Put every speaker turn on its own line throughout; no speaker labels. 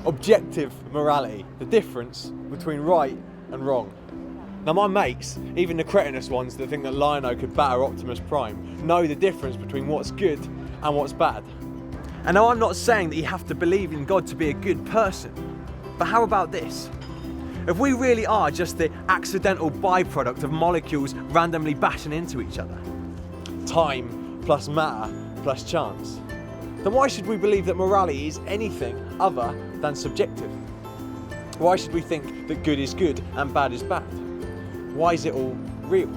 objective morality, the difference between right and wrong. Now my mates, even the cretinous ones that think that Lionel could batter Optimus Prime, know the difference between what's good and what's bad. And now I'm not saying that you have to believe in God to be a good person, but how about this? If we really are just the accidental byproduct of molecules randomly bashing into each other, time plus matter plus chance, then why should we believe that morality is anything other than subjective? Why should we think that good is good and bad is bad? Why is it all real?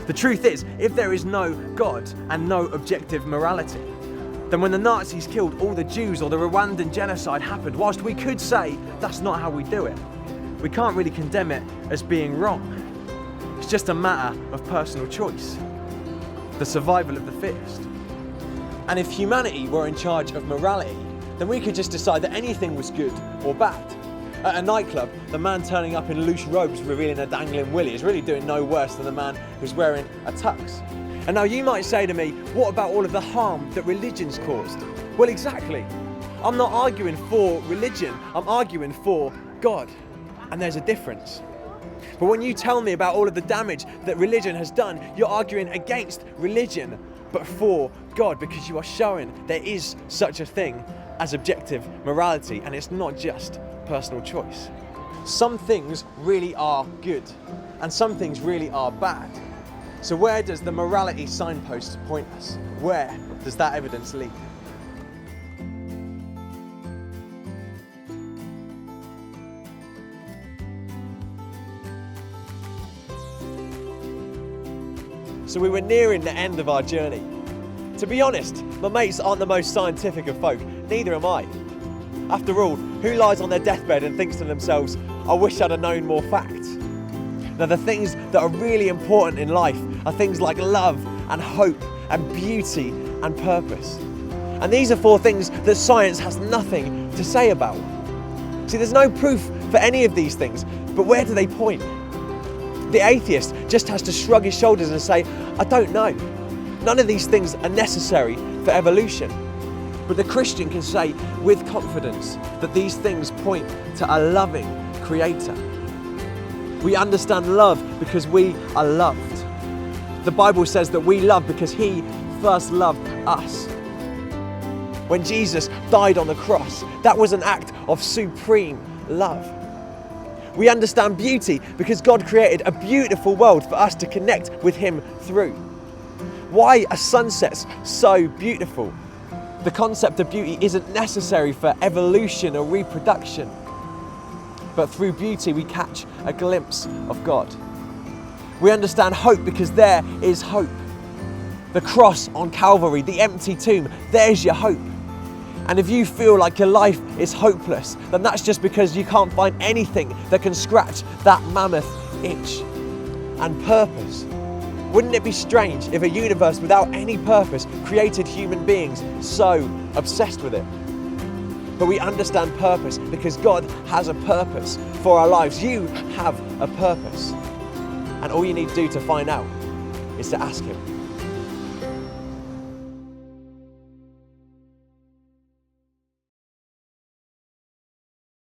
The truth is, if there is no God and no objective morality, then when the Nazis killed all the Jews or the Rwandan genocide happened, whilst we could say that's not how we do it, we can't really condemn it as being wrong. It's just a matter of personal choice, the survival of the fittest. And if humanity were in charge of morality, then we could just decide that anything was good or bad. At a nightclub, the man turning up in loose robes revealing a dangling willy is really doing no worse than the man who's wearing a tux. And now you might say to me, what about all of the harm that religion's caused? Well, exactly. I'm not arguing for religion, I'm arguing for God. And there's a difference. But when you tell me about all of the damage that religion has done, you're arguing against religion, but for God, because you are showing there is such a thing as objective morality, and it's not just personal choice. Some things really are good, and some things really are bad. So where does the morality signpost point us? Where does that evidence lead? So we were nearing the end of our journey. To be honest, my mates aren't the most scientific of folk, neither am I. After all, who lies on their deathbed and thinks to themselves, I wish I'd have known more facts? Now the things that are really important in life are things like love and hope and beauty and purpose. And these are four things that science has nothing to say about. See, there's no proof for any of these things, but where do they point? The atheist just has to shrug his shoulders and say, I don't know. None of these things are necessary for evolution. But the Christian can say with confidence that these things point to a loving creator. We understand love because we are loved. The Bible says that we love because he first loved us. When Jesus died on the cross, that was an act of supreme love. We understand beauty because God created a beautiful world for us to connect with him through. Why are sunsets so beautiful? The concept of beauty isn't necessary for evolution or reproduction, but through beauty we catch a glimpse of God. We understand hope because there is hope. The cross on Calvary, the empty tomb, there's your hope. And if you feel like your life is hopeless, then that's just because you can't find anything that can scratch that mammoth itch. And purpose. Wouldn't it be strange if a universe without any purpose created human beings so obsessed with it? But we understand purpose because God has a purpose for our lives. You have a purpose. And all you need to do to find out is to ask him.